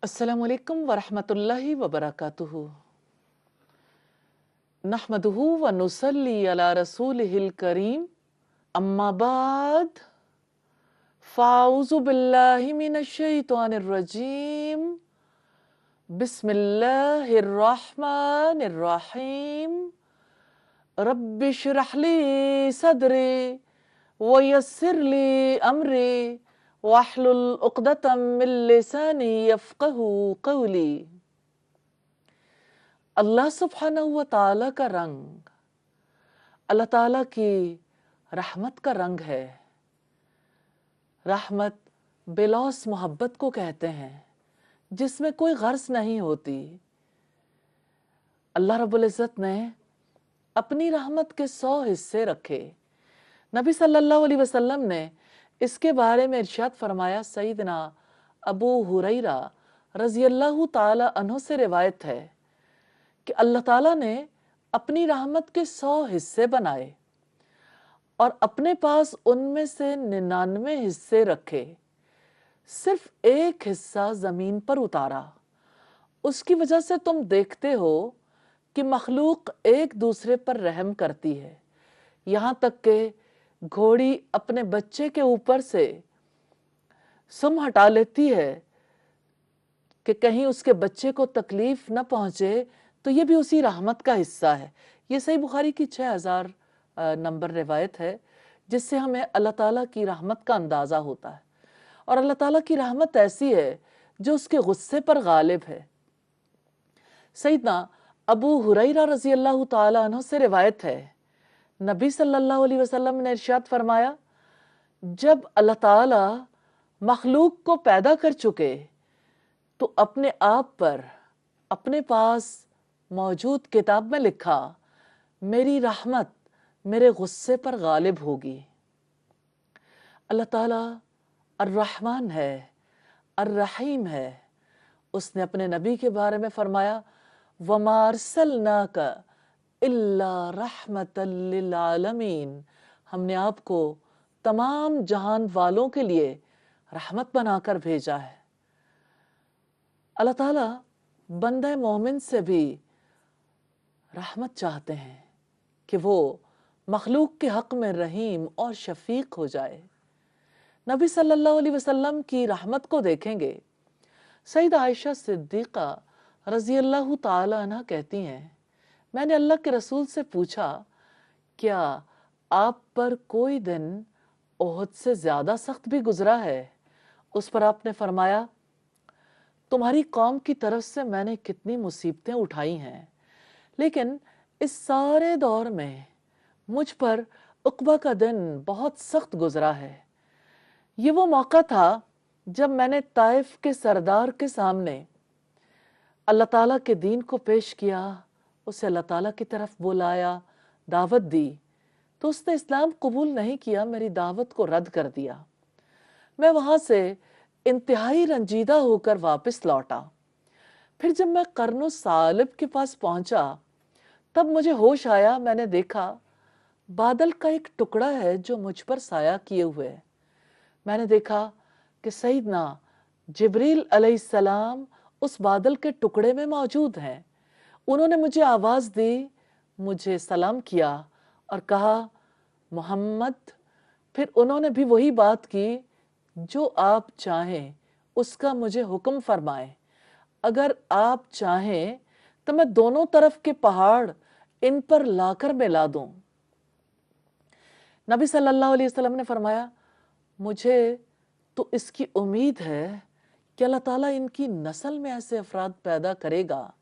अस्सलामुअलैकुम वरहमतुल्लाहि वबरकातुहू। नहमदुहू व नुसल्ली अला रसूलिहिल करीम। अम्मा बाद फ़ाऊज़ु बिल्लाहि मिनश शैतानिर रजीम। बिस्मिल्लाहिर रहमानिर रहीम। रब्बि इश्रह ली सदरी व यस्सिर ली अमरी वहलुल उक़दतम मिन लिसानी यफ़क़हू क़ौली। अल्लाह सुब्हानहू व तआला का रंग अल्लाह ताला की रहमत का रंग है। रहमत बेलौस मोहब्बत को कहते हैं जिसमें कोई गर्ज नहीं होती। अल्लाह रब्बुल इज़्ज़त ने अपनी रहमत के 100 हिस्से रखे। नबी सल्लल्लाहु अलैहि वसल्लम ने इसके बारे में इरशाद फरमाया। सईदना अबू हुरैरा रज़ी अल्लाहु ताला अन्हु से रिवायत है कि अल्लाह ताला ने अपनी रहमत के 100 हिस्से बनाए और अपने पास उनमें से 99 हिस्से रखे। सिर्फ एक हिस्सा जमीन पर उतारा। उसकी वजह से तुम देखते हो कि मखलूक एक दूसरे पर रहम करती है, यहाँ तक कि घोड़ी अपने बच्चे के ऊपर से सुम हटा लेती है कि कहीं उसके बच्चे को तकलीफ न पहुंचे, तो ये भी उसी रहमत का हिस्सा है। ये सही बुखारी की 6000 नंबर रिवायत है, जिससे हमें अल्लाह ताला की रहमत का अंदाज़ा होता है। और अल्लाह ताला की रहमत ऐसी है जो उसके गुस्से पर गालिब है। सईदना अबू हुरैरा रज़ी अल्लाहु ताला अन्हु से रिवायत है, नबी सल्लल्लाहु अलैहि वसल्लम ने इरशाद फरमाया, जब अल्लाह ताला मखलूक को पैदा कर चुके तो अपने आप पर अपने पास मौजूद किताब में लिखा, मेरी रहमत मेरे गुस्से पर गालिब होगी। अल्लाह ताला अर्रहमान है, अर्रहीम है। उसने अपने नबी के बारे में फरमाया, वमा अरसलनाका इल्ला रहमतल लिल आलमीन। हमने आपको तमाम जहान वालों के लिए रहमत बनाकर भेजा है। अल्लाह ताला बंदे मोमिन से भी रहमत चाहते हैं कि वो मखलूक के हक में रहीम और शफीक हो जाए। नबी सल्लल्लाहु अलैहि वसल्लम की रहमत को देखेंगे। सईदा आयशा सिद्दीक़ा रज़ी अल्लाहु ताला अन्हा कहती हैं, मैंने अल्लाह के रसूल से पूछा, क्या आप पर कोई दिन ओहद से ज्यादा सख्त भी गुजरा है? उस पर आपने फरमाया, तुम्हारी कौम की तरफ से मैंने कितनी मुसीबतें उठाई हैं, लेकिन इस सारे दौर में मुझ पर उक़बा का दिन बहुत सख्त गुजरा है। ये वो मौका था जब मैंने ताइफ के सरदार के सामने अल्लाह ताला के दीन को पेश किया, उसे अल्लाह ताला की तरफ बुलाया, दावत दी, तो उसने इस्लाम कबूल नहीं किया, मेरी दावत को रद्द कर दिया। मैं वहां से इंतहाई रंजीदा होकर वापस लौटा। फिर जब मैं कर्नो सालिब के पास पहुंचा, तब मुझे होश आया। मैंने देखा बादल का एक टुकड़ा है जो मुझ पर साया किए हुए है। मैंने देखा कि सईदना जिब्रील अलैहिस्सलाम उस बादल के टुकड़े में मौजूद हैं। उन्होंने मुझे आवाज दी, मुझे सलाम किया और कहा, मोहम्मद। फिर उन्होंने भी वही बात की, जो आप चाहें उसका मुझे हुक्म फरमाएं। अगर आप चाहें तो मैं दोनों तरफ के पहाड़ इन पर लाकर मिला दूं। नबी सल्लल्लाहु अलैहि वसल्लम ने फरमाया, मुझे तो इसकी उम्मीद है कि अल्लाह ताला इनकी नस्ल में ऐसे अफराद पैदा करेगा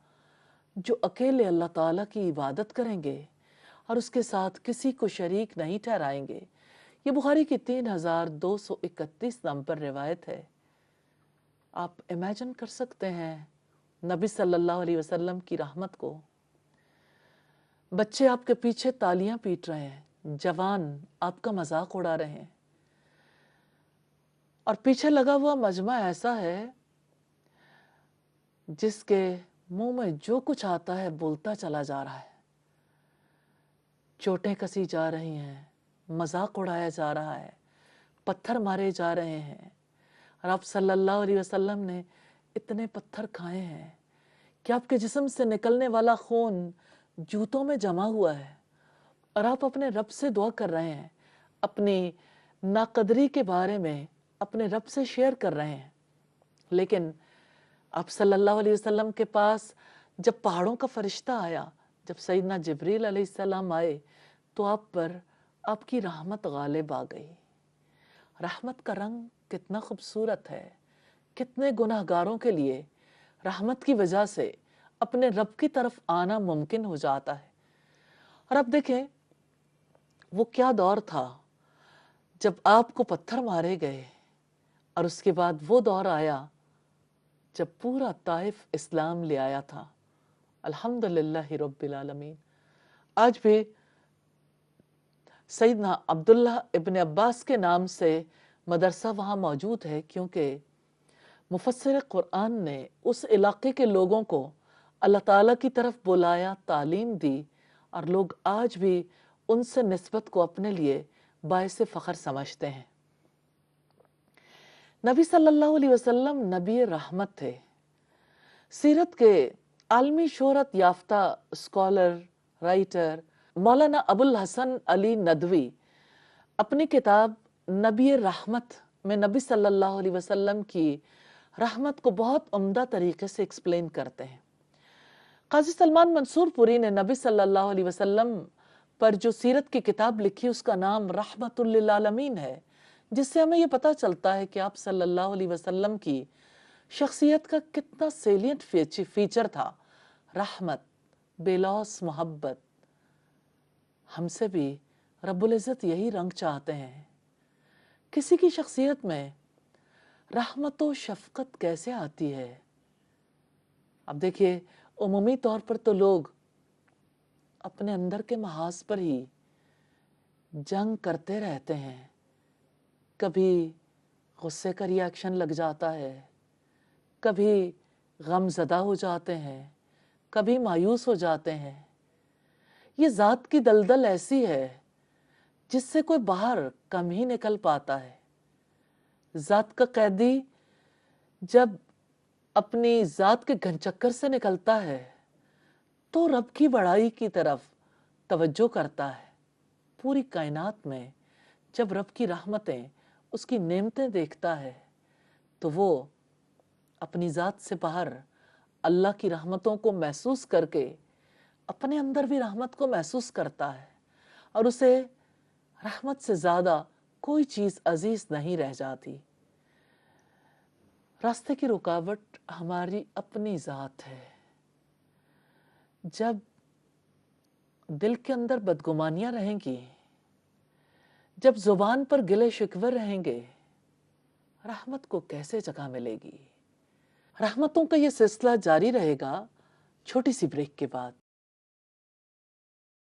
जो अकेले अल्लाह ताला की इबादत करेंगे और उसके साथ किसी को शरीक नहीं ठहराएंगे। ये बुखारी की 3231 नंबर रिवायत है। आप इमेजिन कर सकते हैं नबी सल्लल्लाहु अलैहि वसल्लम की रहमत को। बच्चे आपके पीछे तालियां पीट रहे हैं, जवान आपका मजाक उड़ा रहे हैं, और पीछे लगा हुआ मजमा ऐसा है जिसके मुंह में जो कुछ आता है बोलता चला जा रहा है। चोटें कसी जा रही हैं, मजाक उड़ाया जा रहा है, पत्थर मारे जा रहे हैं। और आप सल्लल्लाहु अलैहि वसल्लम ने इतने पत्थर खाए हैं कि आपके जिस्म से निकलने वाला खून जूतों में जमा हुआ है और आप अपने रब से दुआ कर रहे हैं, अपनी नाकदरी के बारे में अपने रब से शेयर कर रहे हैं। लेकिन आप सल्लल्लाहु अलैहि वसल्लम के पास जब पहाड़ों का फरिश्ता आया, जब सैयदना जिब्रील अलैहिस्सलाम आए, तो आप पर आपकी रहमत गालिब आ गई। रहमत का रंग कितना खूबसूरत है, कितने गुनाहगारों के लिए रहमत की वजह से अपने रब की तरफ आना मुमकिन हो जाता है। और अब देखें वो क्या दौर था जब आपको पत्थर मारे गए, और उसके बाद वो दौर आया जब पूरा ताइफ इस्लाम ले आया था। अल्हम्दुलिल्लाह रब्बिल आलमीन। आज भी सैयदना अब्दुल्लाह इब्न अब्बास के नाम से मदरसा वहाँ मौजूद है, क्योंकि मुफस्सिर कुरान ने उस इलाके के लोगों को अल्लाह ताला की तरफ बुलाया, तालीम दी, और लोग आज भी उनसे निस्बत को अपने लिए बाइस फ़ख्र समझते हैं। नबी सल्लल्लाहु अलैहि वसल्लम नबी रहमत थे। सीरत के आलमी शोहरत याफ्ता स्कॉलर, राइटर मौलाना अबुल हसन अली नदवी अपनी किताब नबी रहमत में नबी सल्लल्लाहु अलैहि वसल्लम की रहमत को बहुत उम्दा तरीके से एक्सप्लेन करते हैं। काजी सलमान मंसूरपुरी ने नबी सल्लल्लाहु अलैहि वसल्लम पर जो सीरत की किताब लिखी, उसका नाम रहमतुल लिल आलमीन है, जिससे हमें ये पता चलता है कि आप सल्लल्लाहु अलैहि वसल्लम की शख्सियत का कितना सेलियंट फीचर था, रहमत, बेलौस मोहब्बत। हमसे भी रब्बुल इज़्ज़त यही रंग चाहते हैं। किसी की शख्सियत में रहमत व शफकत कैसे आती है? अब देखिए, उमूमी तौर पर तो लोग अपने अंदर के महाज पर ही जंग करते रहते हैं। कभी गुस्से का रिएक्शन लग जाता है, कभी गमज़दा हो जाते हैं, कभी मायूस हो जाते हैं। ये ज़ात की दलदल ऐसी है जिससे कोई बाहर कम ही निकल पाता है। ज़ात का कैदी जब अपनी ज़ात के घनचक्कर से निकलता है तो रब की बड़ाई की तरफ तवज्जो करता है। पूरी कायनात में जब रब की रहमतें, उसकी नेमतें देखता है, तो वो अपनी ज़ात से बाहर अल्लाह की रहमतों को महसूस करके अपने अंदर भी रहमत को महसूस करता है, और उसे रहमत से ज़्यादा कोई चीज़ अजीज नहीं रह जाती। रास्ते की रुकावट हमारी अपनी ज़ात है। जब दिल के अंदर बदगुमानियां रहेंगी, जब जुबान पर गिले शिकवे रहेंगे, रहमत को कैसे जगह मिलेगी? रहमतों का ये सिलसिला जारी रहेगा छोटी सी ब्रेक के बाद।